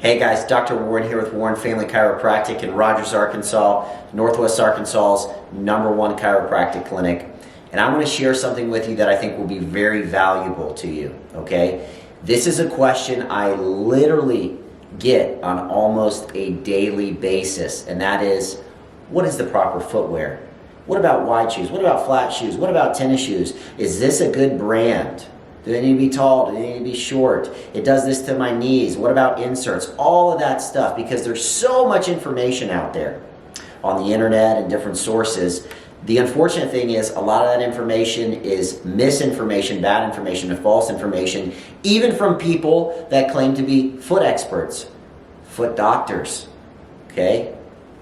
Hey guys, Dr. Warren here with Warren Family Chiropractic in Rogers, Arkansas, Northwest Arkansas's #1 chiropractic clinic. And I'm going to share something with you that I think will be very valuable to you, okay? This is a question I literally get on almost a daily basis, and that is, what is the proper footwear? What about wide shoes? What about flat shoes? What about tennis shoes? Is this a good brand? Do they need to be tall? Do they need to be short? It does this to my knees. What about inserts? All of that stuff, because there's so much information out there on the internet and different sources. The unfortunate thing is a lot of that information is misinformation, bad information, and false information, even from people that claim to be foot experts, foot doctors, okay?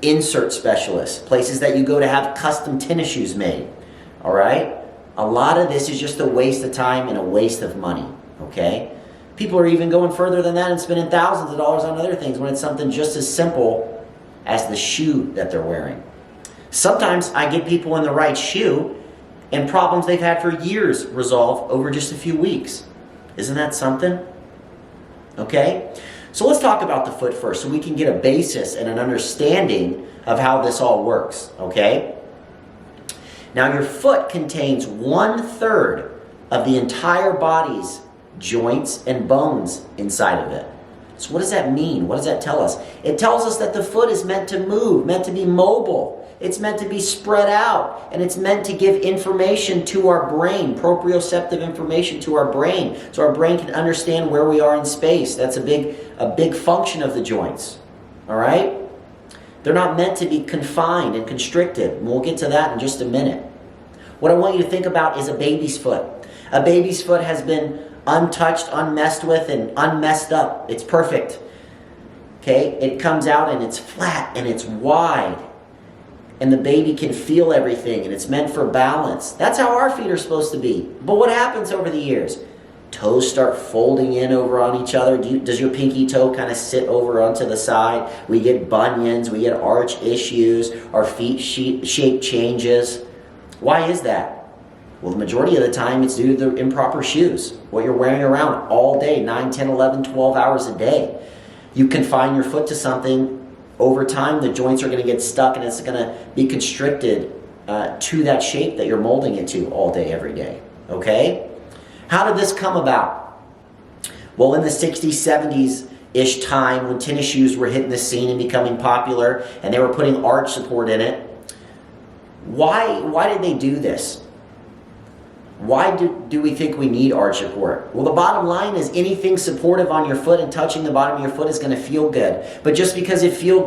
Insert specialists, places that you go to have custom tennis shoes made, all right? A lot of this is just a waste of time and a waste of money, okay? People are even going further than that and spending thousands of dollars on other things when it's something just as simple as the shoe that they're wearing. Sometimes I get people in the right shoe and problems they've had for years resolve over just a few weeks. Isn't that something? Okay? So let's talk about the foot first so we can get a basis and an understanding of how this all works, okay? Now your foot contains 1/3 of the entire body's joints and bones inside of it. So what does that mean? What does that tell us? It tells us that the foot is meant to move, meant to be mobile. It's meant to be spread out, and it's meant to give information to our brain, proprioceptive information to our brain, so our brain can understand where we are in space. That's a big function of the joints, all right? They're not meant to be confined and constricted, and we'll get to that in just a minute. What I want you to think about is a baby's foot. A baby's foot has been untouched, unmessed with, and unmessed up. It's perfect, okay? It comes out and it's flat and it's wide, and the baby can feel everything, and it's meant for balance. That's how our feet are supposed to be. But what happens over the years? Toes start folding in over on each other. Does your pinky toe kind of sit over onto the side? We get bunions, we get arch issues, our feet shape changes. Why is that? Well, the majority of the time it's due to the improper shoes. What you're wearing around all day, 9, 10, 11, 12 hours a day. You confine your foot to something. Over time, the joints are going to get stuck and it's going to be constricted to that shape that you're molding it to all day, every day. Okay? How did this come about? Well, in the 60s, 70s-ish time, when tennis shoes were hitting the scene and becoming popular, and they were putting arch support in it, why did they do this? Why do we think we need arch support? Well, the bottom line is anything supportive on your foot and touching the bottom of your foot is going to feel good. But just because it feels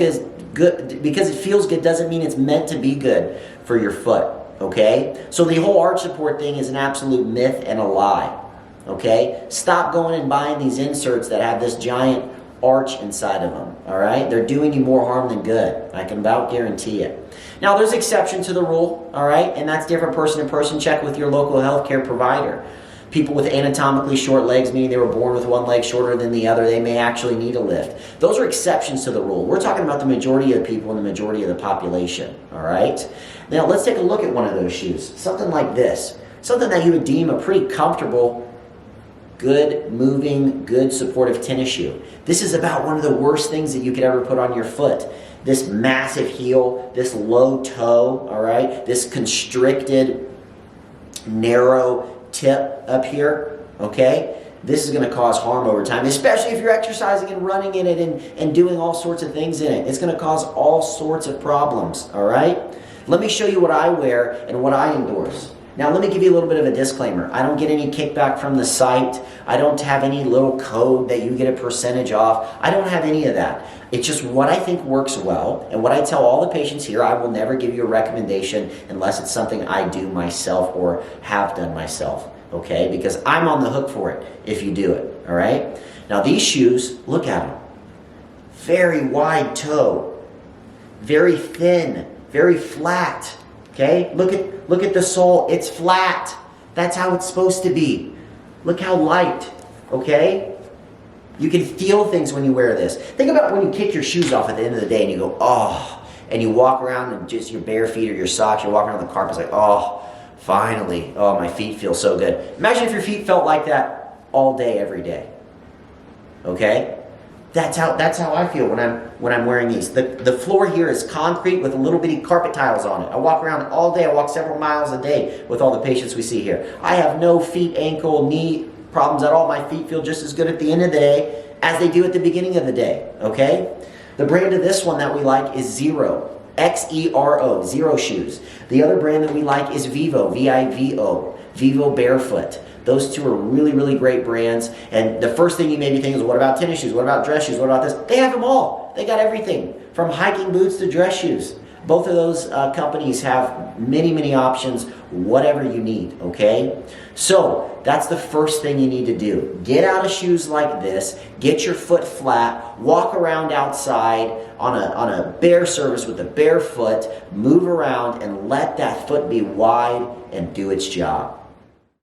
good doesn't mean it's meant to be good for your foot. Okay? So the whole arch support thing is an absolute myth and a lie. Okay? Stop going and buying these inserts that have this giant arch inside of them. Alright? They're doing you more harm than good. I can about guarantee it. Now there's exceptions to the rule, alright? And that's different person to person. Check with your local healthcare provider. People with anatomically short legs, meaning they were born with one leg shorter than the other, they may actually need a lift. Those are exceptions to the rule. We're talking about the majority of the people and the majority of the population, all right? Now, let's take a look at one of those shoes. Something like this. Something that you would deem a pretty comfortable, good moving, good supportive tennis shoe. This is about one of the worst things that you could ever put on your foot. This massive heel, this low toe, all right? This constricted, narrow tip up here, okay? This is going to cause harm over time, especially if you're exercising and running in it and doing all sorts of things in it. It's going to cause all sorts of problems, all right? Let me show you what I wear and what I endorse. Now, let me give you a little bit of a disclaimer. I don't get any kickback from the site. I don't have any little code that you get a percentage off. I don't have any of that. It's just what I think works well, and what I tell all the patients here. I will never give you a recommendation unless it's something I do myself or have done myself, okay? Because I'm on the hook for it if you do it, all right? Now, these shoes, look at them. Very wide toe, very thin, very flat, okay? Look at the sole. It's flat. That's how it's supposed to be. Look how light, okay? You can feel things when you wear this. Think about when you kick your shoes off at the end of the day and you go, oh, and you walk around and just your bare feet or your socks, you're walking around the carpet, it's like, oh, finally, oh, my feet feel so good. Imagine if your feet felt like that all day, every day, okay? That's how I feel when I'm wearing these. The floor here is concrete with a little bitty carpet tiles on it. I walk around all day. I walk several miles a day with all the patients we see here. I have no feet, ankle, knee problems at all. My feet feel just as good at the end of the day as they do at the beginning of the day, okay? The brand of this one that we like is Xero, Xero, Xero shoes. The other brand that we like is Vivo, V-I-V-O, Vivo Barefoot. Those two are really, really great brands. And the first thing you maybe think is, what about tennis shoes? What about dress shoes? What about this? They have them all. They got everything from hiking boots to dress shoes. Both of those companies have many, many options, whatever you need, okay? So that's the first thing you need to do. Get out of shoes like this, get your foot flat, walk around outside on a bare surface with a bare foot, move around and let that foot be wide and do its job.